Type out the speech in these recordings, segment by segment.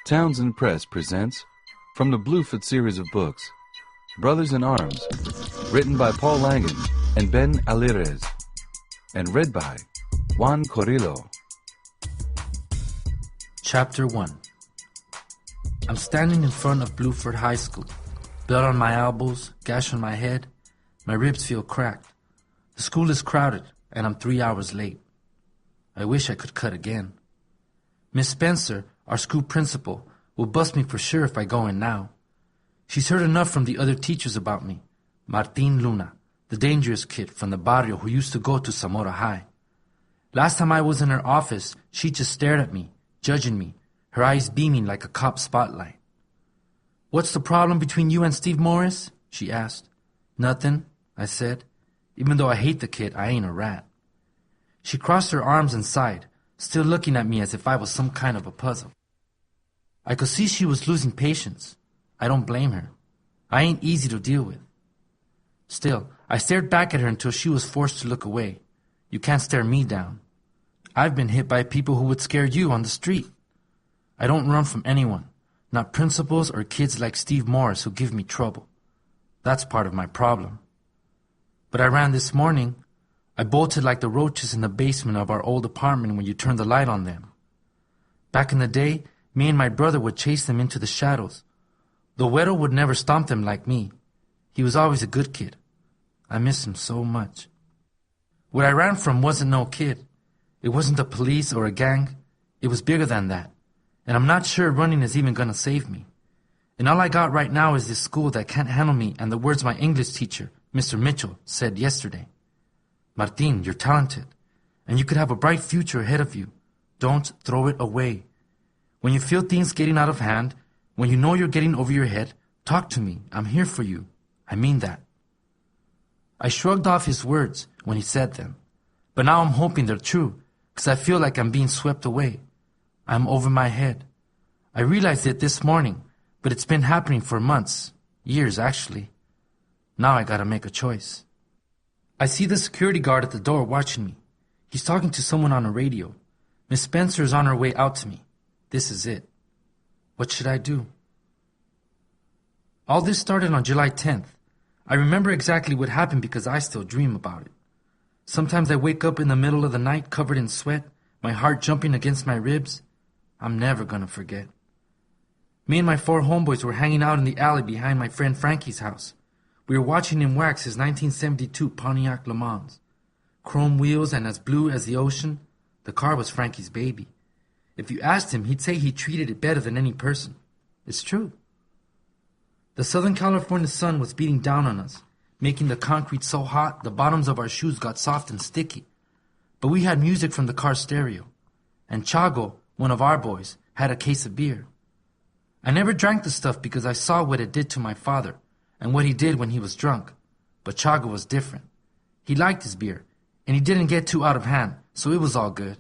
Townsend Press presents, from the Bluford series of books, Brothers in Arms, written by Paul Langan and Ben Alirez, and read by Juan Corillo. Chapter 1. I'm standing in front of Bluford High School. Blood on my elbows, gash on my head. My ribs feel cracked. The school is crowded, and I'm 3 hours late. I wish I could cut again. Miss Spencer, our school principal, will bust me for sure if I go in now. She's heard enough from the other teachers about me. Martin Luna, the dangerous kid from the barrio who used to go to Bluford High. Last time I was in her office, she just stared at me, judging me, her eyes beaming like a cop spotlight. "What's the problem between you and Steve Morris?" she asked. "Nothing," I said. Even though I hate the kid, I ain't a rat. She crossed her arms and sighed, still looking at me as if I was some kind of a puzzle. I could see she was losing patience. I don't blame her. I ain't easy to deal with. Still, I stared back at her until she was forced to look away. You can't stare me down. I've been hit by people who would scare you on the street. I don't run from anyone, not principals or kids like Steve Morris who give me trouble. That's part of my problem. But I ran this morning. I bolted like the roaches in the basement of our old apartment when you turn the light on them. Back in the day, me and my brother would chase them into the shadows. The Güero would never stomp them like me. He was always a good kid. I miss him so much. What I ran from wasn't no kid. It wasn't the police or a gang. It was bigger than that. And I'm not sure running is even gonna save me. And all I got right now is this school that can't handle me and the words my English teacher, Mr. Mitchell, said yesterday. "Martin, you're talented, and you could have a bright future ahead of you. Don't throw it away. When you feel things getting out of hand, when you know you're getting over your head, talk to me. I'm here for you. I mean that." I shrugged off his words when he said them, but now I'm hoping they're true, because I feel like I'm being swept away. I'm over my head. I realized it this morning, but it's been happening for months, years actually. Now I gotta make a choice. I see the security guard at the door watching me. He's talking to someone on a radio. Miss Spencer is on her way out to me. This is it. What should I do? All this started on July 10th. I remember exactly what happened because I still dream about it. Sometimes I wake up in the middle of the night covered in sweat, my heart jumping against my ribs. I'm never gonna forget. Me and my 4 homeboys were hanging out in the alley behind my friend Frankie's house. We were watching him wax his 1972 Pontiac Le Mans. Chrome wheels and as blue as the ocean. The car was Frankie's baby. If you asked him, he'd say he treated it better than any person. It's true. The Southern California sun was beating down on us, making the concrete so hot the bottoms of our shoes got soft and sticky. But we had music from the car stereo. And Chago, one of our boys, had a case of beer. I never drank the stuff because I saw what it did to my father and what he did when he was drunk. But Chago was different. He liked his beer, and he didn't get too out of hand, so it was all good.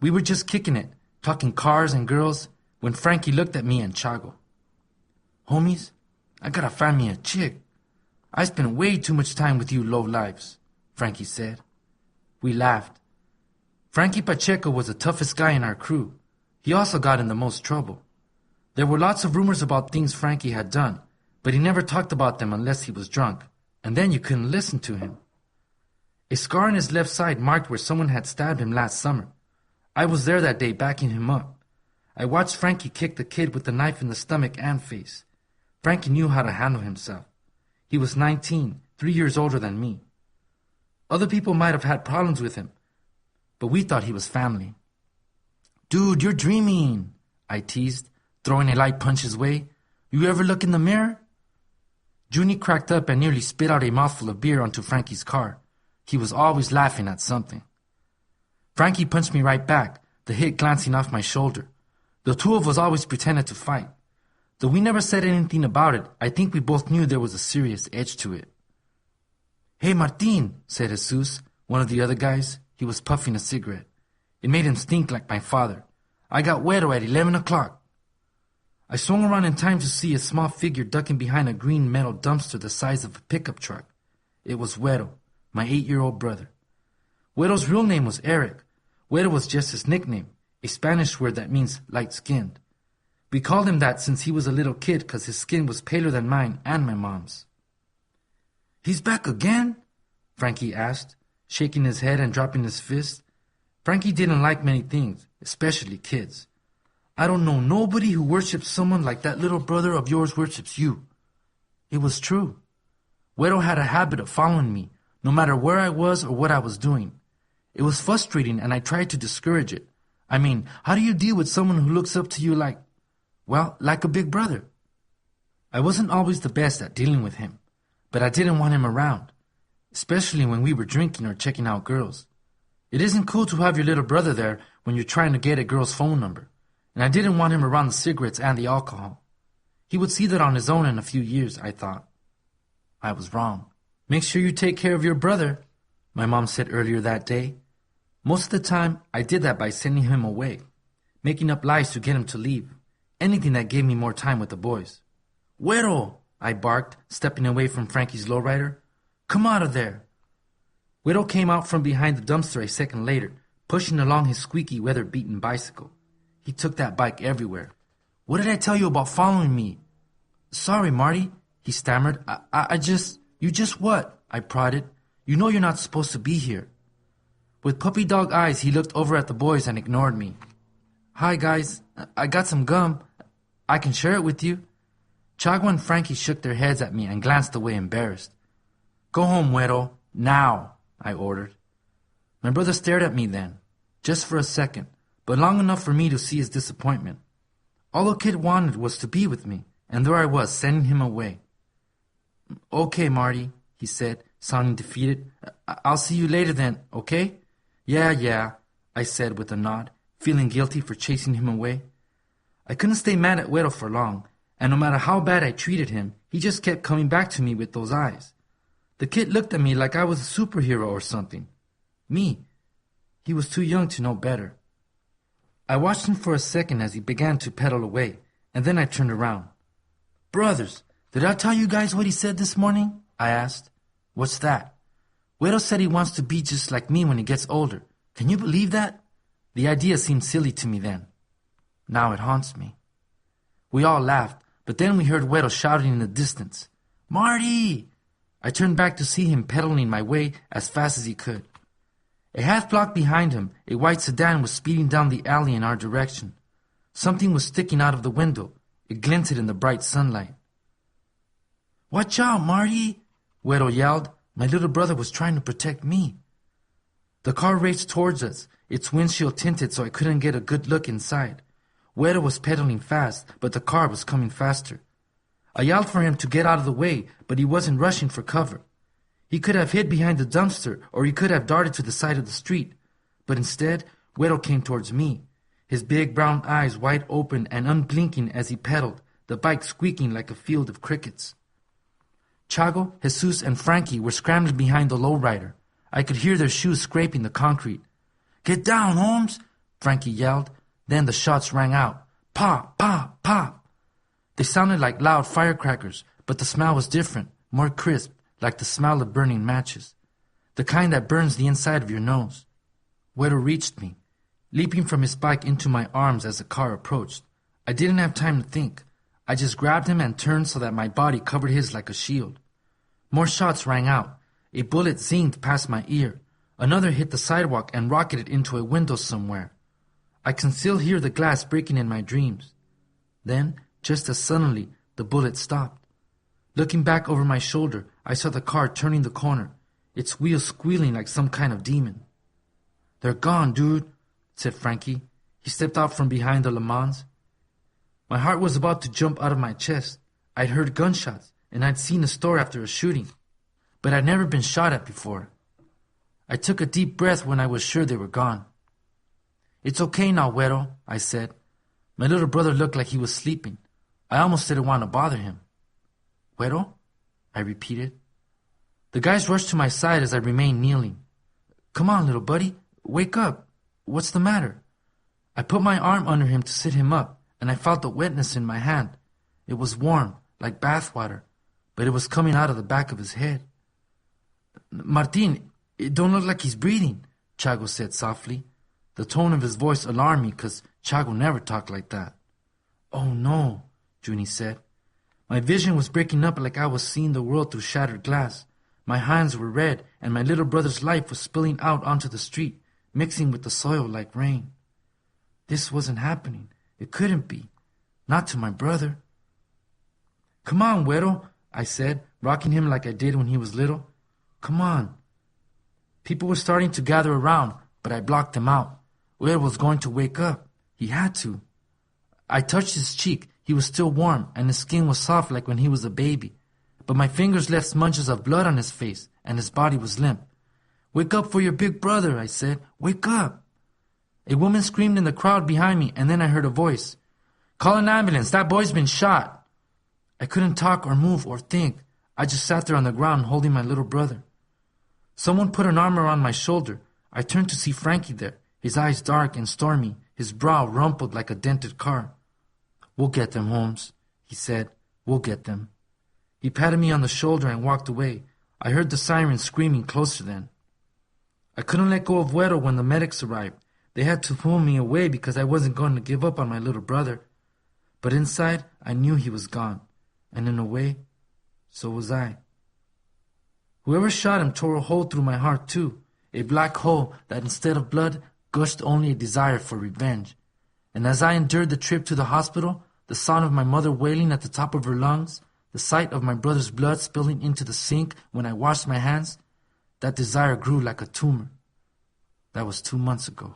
We were just kicking it, talking cars and girls, when Frankie looked at me and Chago. "Homies, I gotta find me a chick. I spend way too much time with you lowlifes," Frankie said. We laughed. Frankie Pacheco was the toughest guy in our crew. He also got in the most trouble. There were lots of rumors about things Frankie had done, but he never talked about them unless he was drunk, and then you couldn't listen to him. A scar on his left side marked where someone had stabbed him last summer. I was there that day backing him up. I watched Frankie kick the kid with the knife in the stomach and face. Frankie knew how to handle himself. He was 19, 3 years older than me. Other people might have had problems with him, but we thought he was family. "Dude, you're dreaming," I teased, throwing a light punch his way. "You ever look in the mirror?" Junie cracked up and nearly spit out a mouthful of beer onto Frankie's car. He was always laughing at something. Frankie punched me right back, the hit glancing off my shoulder. The two of us always pretended to fight. Though we never said anything about it, I think we both knew there was a serious edge to it. "Hey, Martin," said Jesus, one of the other guys. He was puffing a cigarette. It made him stink like my father. "I got Güero at 11 o'clock. I swung around in time to see a small figure ducking behind a green metal dumpster the size of a pickup truck. It was Güero, my 8-year-old brother. Güero's real name was Eric. Güero was just his nickname, a Spanish word that means light-skinned. We called him that since he was a little kid because his skin was paler than mine and my mom's. "He's back again?" Frankie asked, shaking his head and dropping his fist. Frankie didn't like many things, especially kids. "I don't know nobody who worships someone like that little brother of yours worships you." It was true. Güero had a habit of following me, no matter where I was or what I was doing. It was frustrating and I tried to discourage it. I mean, how do you deal with someone who looks up to you like a big brother? I wasn't always the best at dealing with him, but I didn't want him around, especially when we were drinking or checking out girls. It isn't cool to have your little brother there when you're trying to get a girl's phone number, and I didn't want him around the cigarettes and the alcohol. He would see that on his own in a few years, I thought. I was wrong. "Make sure you take care of your brother," my mom said earlier that day. Most of the time, I did that by sending him away, making up lies to get him to leave, anything that gave me more time with the boys. "Güero!" I barked, stepping away from Frankie's lowrider. "Come out of there!" Güero came out from behind the dumpster a second later, pushing along his squeaky, weather-beaten bicycle. He took that bike everywhere. "What did I tell you about following me?" "Sorry, Marty," he stammered. You just what?" I prodded. "You know you're not supposed to be here." With puppy dog eyes, he looked over at the boys and ignored me. "Hi, guys. I got some gum. I can share it with you." Chagua and Frankie shook their heads at me and glanced away embarrassed. "Go home, Güero. Now," I ordered. My brother stared at me then, just for a second, but long enough for me to see his disappointment. All the kid wanted was to be with me, and there I was, sending him away. "Okay, Marty," he said, sounding defeated. "I'll see you later then, okay?" Yeah, I said with a nod, feeling guilty for chasing him away. I couldn't stay mad at Güero for long, and no matter how bad I treated him, he just kept coming back to me with those eyes. The kid looked at me like I was a superhero or something. Me. He was too young to know better. I watched him for a second as he began to pedal away, and then I turned around. "Brothers, did I tell you guys what he said this morning?" I asked. "What's that?" "Güero said he wants to be just like me when he gets older. Can you believe that?" The idea seemed silly to me then. Now it haunts me. We all laughed, but then we heard Güero shouting in the distance, "Marty!" I turned back to see him pedaling my way as fast as he could. A half block behind him, a white sedan was speeding down the alley in our direction. Something was sticking out of the window. It glinted in the bright sunlight. "Watch out, Marty!" Güero yelled. My little brother was trying to protect me. The car raced towards us, its windshield tinted so I couldn't get a good look inside. Güero was pedaling fast, but the car was coming faster. I yelled for him to get out of the way, but he wasn't rushing for cover. He could have hid behind the dumpster, or he could have darted to the side of the street. But instead, Güero came towards me, his big brown eyes wide open and unblinking as he pedaled, the bike squeaking like a field of crickets. Chago, Jesus, and Frankie were scrambling behind the lowrider. I could hear their shoes scraping the concrete. "Get down, Holmes!" Frankie yelled. Then the shots rang out. Pop, pop, pop. They sounded like loud firecrackers, but the smell was different, more crisp, like the smell of burning matches. The kind that burns the inside of your nose. Güero reached me, leaping from his bike into my arms as the car approached. I didn't have time to think. I just grabbed him and turned so that my body covered his like a shield. More shots rang out. A bullet zinged past my ear. Another hit the sidewalk and rocketed into a window somewhere. I can still hear the glass breaking in my dreams. Then, just as suddenly, the bullet stopped. Looking back over my shoulder, I saw the car turning the corner, its wheels squealing like some kind of demon. "They're gone, dude," said Frankie. He stepped out from behind the Le Mans. My heart was about to jump out of my chest. I'd heard gunshots, and I'd seen a store after a shooting, but I'd never been shot at before. I took a deep breath when I was sure they were gone. "It's okay now, Güero," I said. My little brother looked like he was sleeping. I almost didn't want to bother him. "Güero?" I repeated. The guys rushed to my side as I remained kneeling. "Come on, little buddy, wake up. What's the matter?" I put my arm under him to sit him up, and I felt the wetness in my hand. It was warm, like bath water, but it was coming out of the back of his head. "Martin, it don't look like he's breathing," Chago said softly. The tone of his voice alarmed me because Chago never talked like that. "Oh no," Junie said. My vision was breaking up like I was seeing the world through shattered glass. My hands were red, and my little brother's life was spilling out onto the street, mixing with the soil like rain. This wasn't happening. It couldn't be. Not to my brother. "Come on, Güero," I said, rocking him like I did when he was little. "Come on." People were starting to gather around, but I blocked them out. Güero was going to wake up. He had to. I touched his cheek. He was still warm, and his skin was soft like when he was a baby. But my fingers left smudges of blood on his face, and his body was limp. "Wake up for your big brother," I said. "Wake up." A woman screamed in the crowd behind me, and then I heard a voice. "Call an ambulance. That boy's been shot." I couldn't talk or move or think. I just sat there on the ground holding my little brother. Someone put an arm around my shoulder. I turned to see Frankie there, his eyes dark and stormy, his brow rumpled like a dented car. "We'll get them, Holmes," he said. "We'll get them." He patted me on the shoulder and walked away. I heard the sirens screaming closer then. I couldn't let go of Güero when the medics arrived. They had to pull me away because I wasn't going to give up on my little brother. But inside, I knew he was gone. And in a way, so was I. Whoever shot him tore a hole through my heart too, a black hole that instead of blood gushed only a desire for revenge. And as I endured the trip to the hospital, the sound of my mother wailing at the top of her lungs, the sight of my brother's blood spilling into the sink when I washed my hands, that desire grew like a tumor. That was 2 months ago.